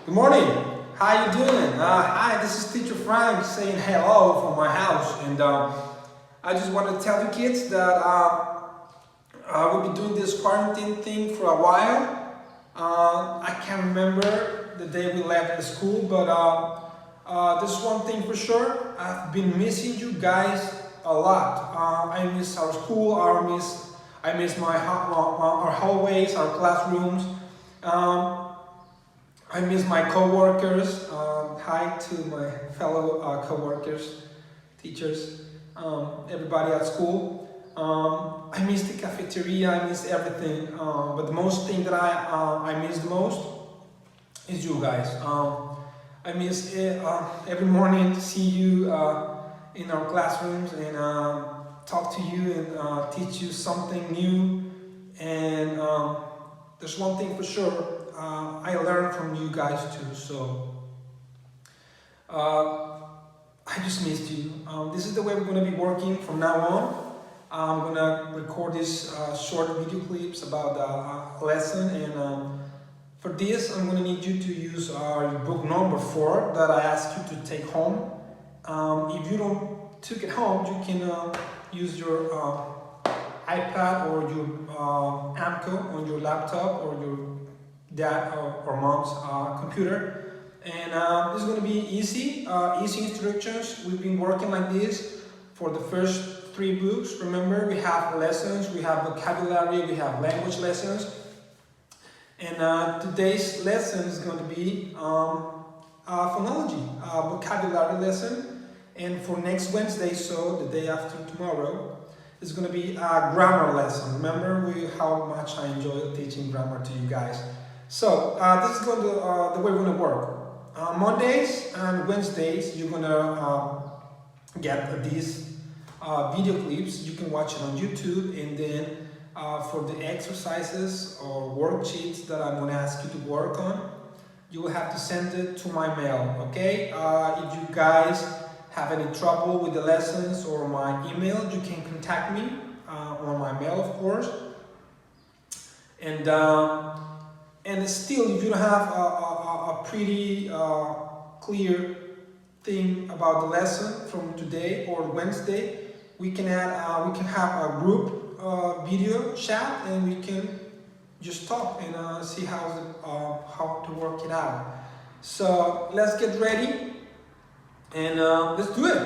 Good morning. How you doing? Hi, this is Teacher Frank saying hello from my house, and I just want to tell you kids that we'll be doing this quarantine thing for a while. I can't remember the day we left the school, but there's one thing for sure. I've been missing you guys a lot. I miss our school. I miss our hallways, our classrooms. I miss my co-workers. Hi to my fellow co-workers, teachers, everybody at school. I miss the cafeteria. I miss everything. But the most thing that I miss the most is you guys. I miss every morning to see you in our classrooms and talk to you and teach you something new. And there's one thing for sure. I learned from you guys too, so I just missed you. This is the way we're going to be working from now on. I'm going to record these short video clips about the lesson, and for this I'm going to need you to use your book number 4 that I asked you to take home. If you don't took it home, you can use your iPad or your AMCO on your laptop or your dad or mom's computer, and this is going to be easy instructions. We've been working like this for the first 3 books. Remember, we have lessons, we have vocabulary, we have language lessons, and today's lesson is going to be phonology, vocabulary lesson, and for next Wednesday, so the day after tomorrow, it's going to be a grammar lesson. Remember how much I enjoy teaching grammar to you guys. So this is going to the way we're going to work. Mondays and Wednesdays, you're going to get these video clips. You can watch it on YouTube, and then for the exercises or worksheets that I'm going to ask you to work on, you will have to send it to my mail. Okay? If you guys have any trouble with the lessons or my email, you can contact me on my mail, of course. And still, if you don't have a pretty clear thing about the lesson from today or Wednesday, we can have a group video chat, and we can just talk and see how to work it out. So let's get ready and let's do it.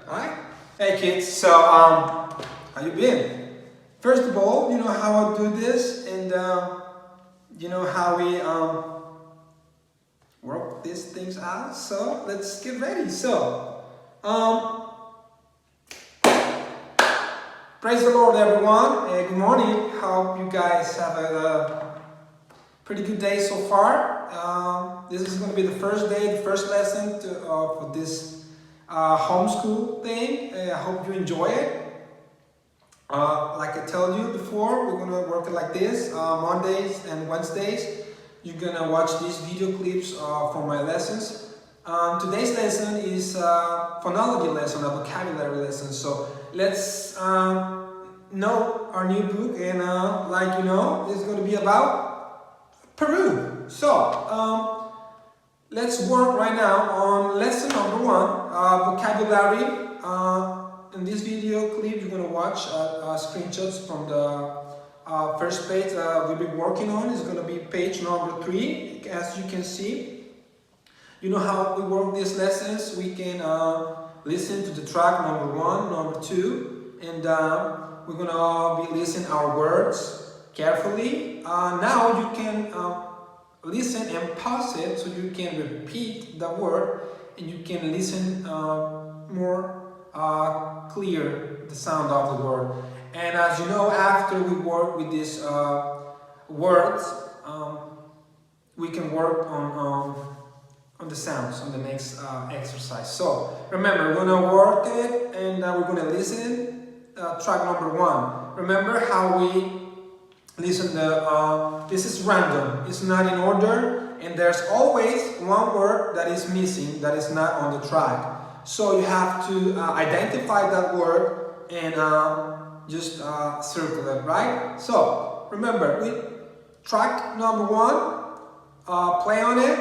All right? Hey kids. So how you been? First of all, you know how I do this, and you know how we work these things out. So let's get ready. So praise the Lord, everyone. Good morning. Hope you guys have a pretty good day so far. This is going to be the first day, the first lesson for this homeschool thing. I hope you enjoy it. Like I told you before, we're going to work it like this. Mondays and Wednesdays, you're going to watch these video clips for my lessons. Today's lesson is phonology lesson, a vocabulary lesson. So let's know our new book, and like you know, it's going to be about Peru. So let's work right now on lesson number 1, vocabulary. In this video clip, you're going to watch screenshots from the first page we've been working on. It's going to be page number 3. As you can see, you know how we work these lessons. We can listen to the track number 1, number 2, and we're going to be listening our words carefully. Now you can listen and pause it so you can repeat the word, and you can listen more clear the sound of the word. And as you know, after we work with these words, we can work on the sounds on the next exercise. So remember, we're going to work it, and we're going to listen track number 1. Remember how we listen this is random, it's not in order, and there's always one word that is missing, that is not on the track. So you have to identify that word and just circle it, right? So remember, with track number 1, play on it,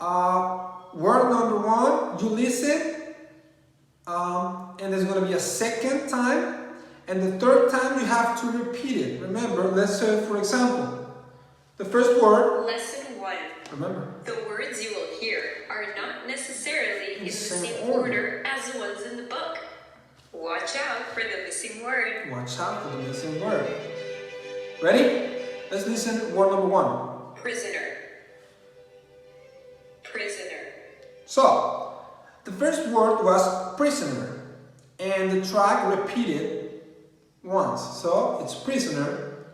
word number one, you listen, and there's going to be a second time, and the third time you have to repeat it. Remember, let's say, for example, the first word. Lesson 1. Remember. The words you will hear are not necessarily in the same order as the ones in the book. Watch out for the missing word. Watch out for the missing word. Ready? Let's listen. Word number one. Prisoner. Prisoner. So, the first word was prisoner, and the track repeated once. So, it's prisoner,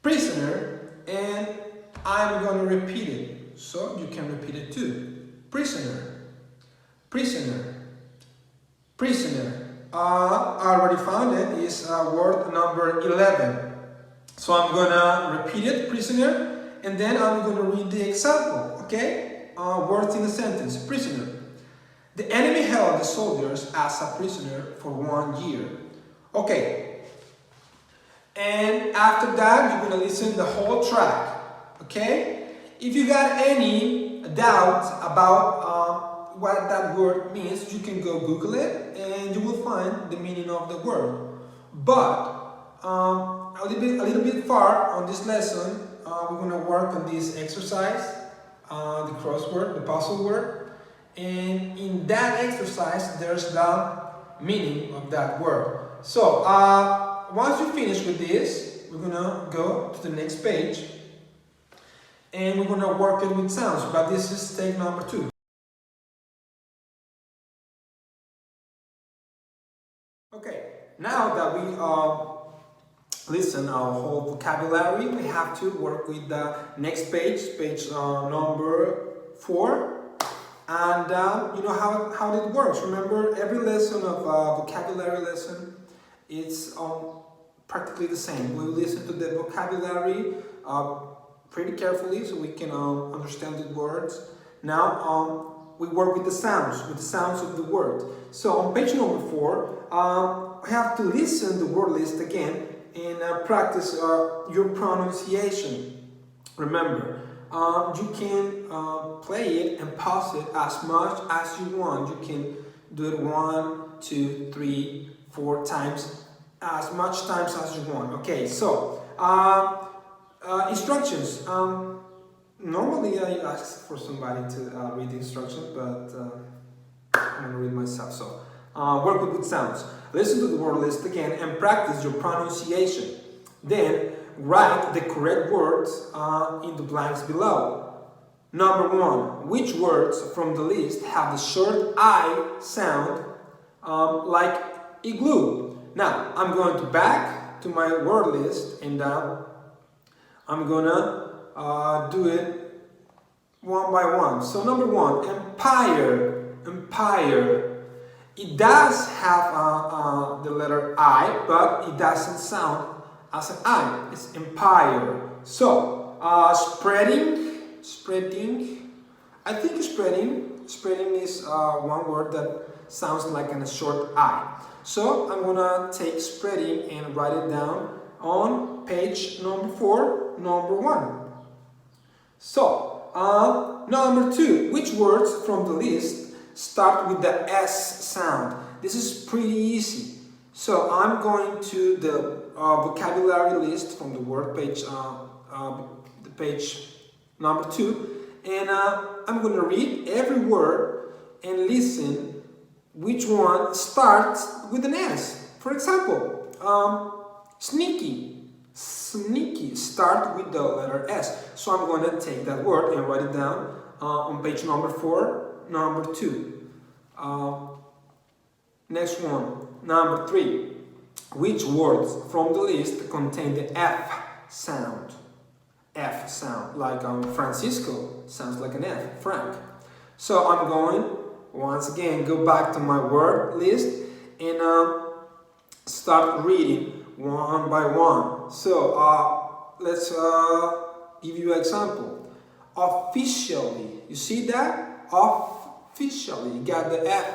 prisoner, and I'm going to repeat it. So, you can repeat it too. Prisoner, prisoner, prisoner. I already found it. It's word number 11. So, I'm going to repeat it, prisoner, and then I'm going to read the example, okay? Words in the sentence. Prisoner. The enemy held the soldiers as a prisoner for 1 year. Okay. And after that, you're going to listen the whole track. Okay? If you got any doubt about what that word means, you can go Google it and you will find the meaning of the word. But a little bit far on this lesson, we're going to work on this exercise. The crossword, the puzzle word, and in that exercise there's the meaning of that word. So once you finish with this, we're gonna go to the next page and we're gonna work it with sounds, but this is take number 2. Okay, now that we listen our whole vocabulary, we have to work with the next page, page number 4. And you know how it works. Remember, every lesson of vocabulary lesson, it's practically the same. We listen to the vocabulary pretty carefully so we can understand the words. Now we work with the sounds of the word. So on page number 4, we have to listen the word list again and practice your pronunciation. Remember, you can play it and pause it as much as you want. You can do it 1, 2, 3, 4 times, as much times as you want. Okay, so instructions. Normally I ask for somebody to read the instructions, but I'm going to read myself. So work with sounds. Listen to the word list again and practice your pronunciation. Then write the correct words in the blanks below. Number 1. Which words from the list have the short I sound like igloo? Now, I'm going to back to my word list and I'm gonna do it one by one. So number 1, empire, empire. It does have the letter I, but it doesn't sound as an I. It's empire. So spreading, spreading. I think spreading is one word that sounds like a short I. So I'm gonna take spreading and write it down on page number 4, number 1. So number 2, which words from the list start with the S sound? This is pretty easy. So I'm going to the vocabulary list from the word page, the page number 2, and I'm going to read every word and listen which one starts with an S. For example, sneaky. Sneaky start with the letter S. So I'm going to take that word and write it down on page number 4, number 2. Next one, number 3. Which words from the list contain the F sound? F sound, like Francisco sounds like an F, Frank. So I'm going, once again, go back to my word list and start reading one by one. So let's give you an example. Officially, you see that? Officially, you got the F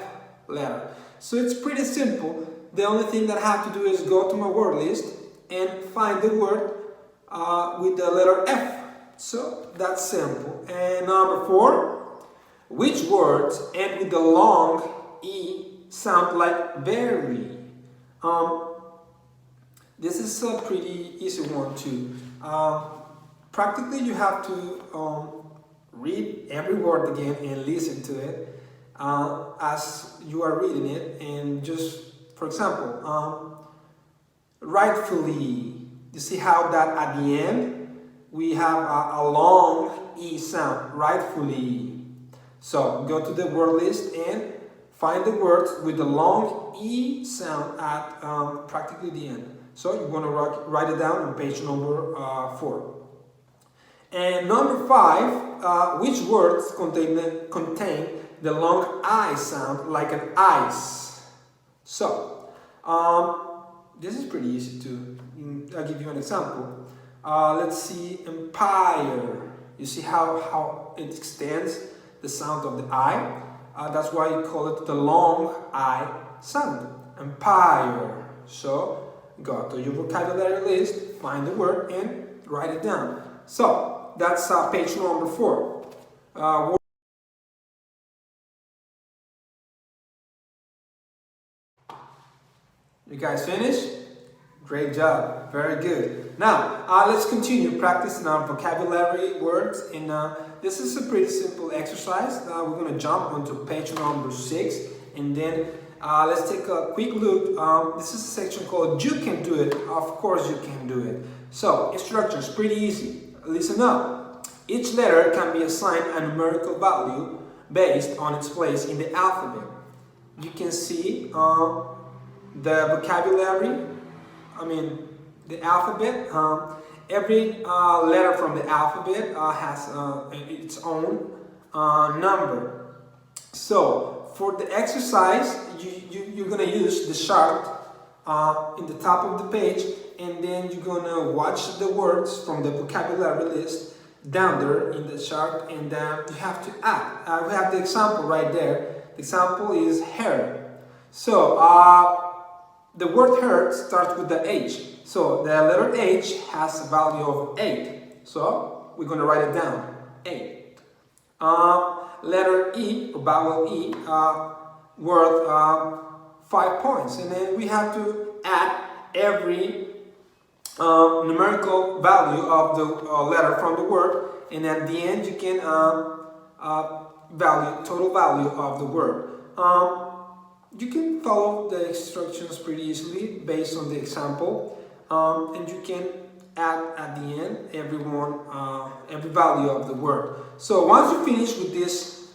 letter. So it's pretty simple. The only thing that I have to do is go to my word list and find the word with the letter F. So that's simple. And number 4, Which words end with the long E sound like very? This is a pretty easy one too. Practically you have to read every word again and listen to it as you are reading it, and just, for example, rightfully, you see how that at the end we have a long E sound, rightfully. So go to the word list and find the words with the long E sound at practically the end. So you want to write it down on page number 4. And number 5, which words contain the long I sound like an ice? So this is pretty easy too. I'll give you an example. Let's see, empire. You see how it extends the sound of the I. That's why you call it the long I sound. Empire. So go to your vocabulary list, find the word, and write it down. So that's page number 4. You guys finished? Great job. Very good. Now, let's continue practicing our vocabulary words. And this is a pretty simple exercise. We're going to jump onto page number 6. And then let's take a quick look. This is a section called You Can Do It. Of course you can do it. So, instructions, pretty easy. Listen up. Each letter can be assigned a numerical value based on its place in the alphabet. You can see the vocabulary, the alphabet. Every letter from the alphabet has its own number. So for the exercise, you're going to use the chart in the top of the page, and then you're going to watch the words from the vocabulary list down there in the chart, and you have to add. We have the example right there. The example is hair. So the word hair starts with the H. So the letter H has a value of 8. So we're going to write it down. 8. Letter E, or vowel E, worth 5 points. And then we have to add every numerical value of the letter from the word. And at the end you can total value of the word. You can follow the instructions pretty easily based on the example, and you can add at the end every value of the word. So once you finish with these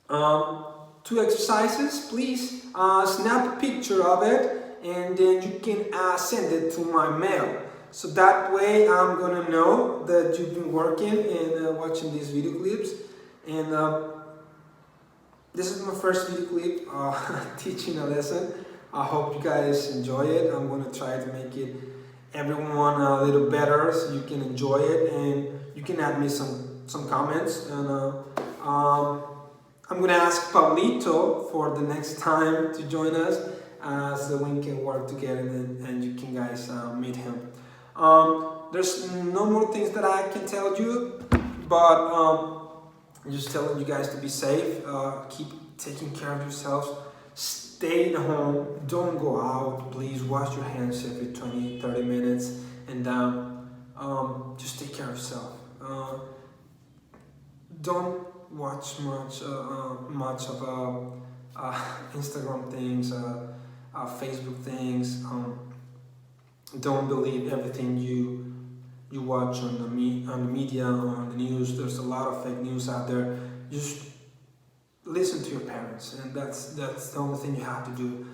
2 exercises, please snap a picture of it, and then you can send it to my mail. So that way I'm gonna know that you've been working and watching these video clips. And this is my first video clip teaching a lesson. I hope you guys enjoy it. I'm going to try to make it everyone a little better so you can enjoy it, and you can add me some comments. And I'm going to ask Pablito for the next time to join us so we can work together, and you can guys meet him. There's no more things that I can tell you, but I'm just telling you guys to be safe, keep taking care of yourselves, stay at home, don't go out, please wash your hands every 20-30 minutes, and just take care of yourself. Don't watch much of Instagram things, Facebook things. Don't believe everything you watch on the media, on the news. There's a lot of fake news out there. Just listen to your parents, and that's the only thing you have to do.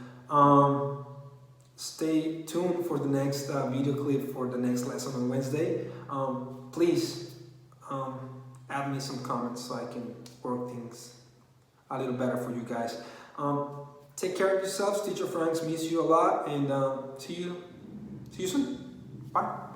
Stay tuned for the next video clip for the next lesson on Wednesday. Please add me some comments so I can work things a little better for you guys. Take care of yourselves, teach your friends, miss you a lot, and see you soon. Bye.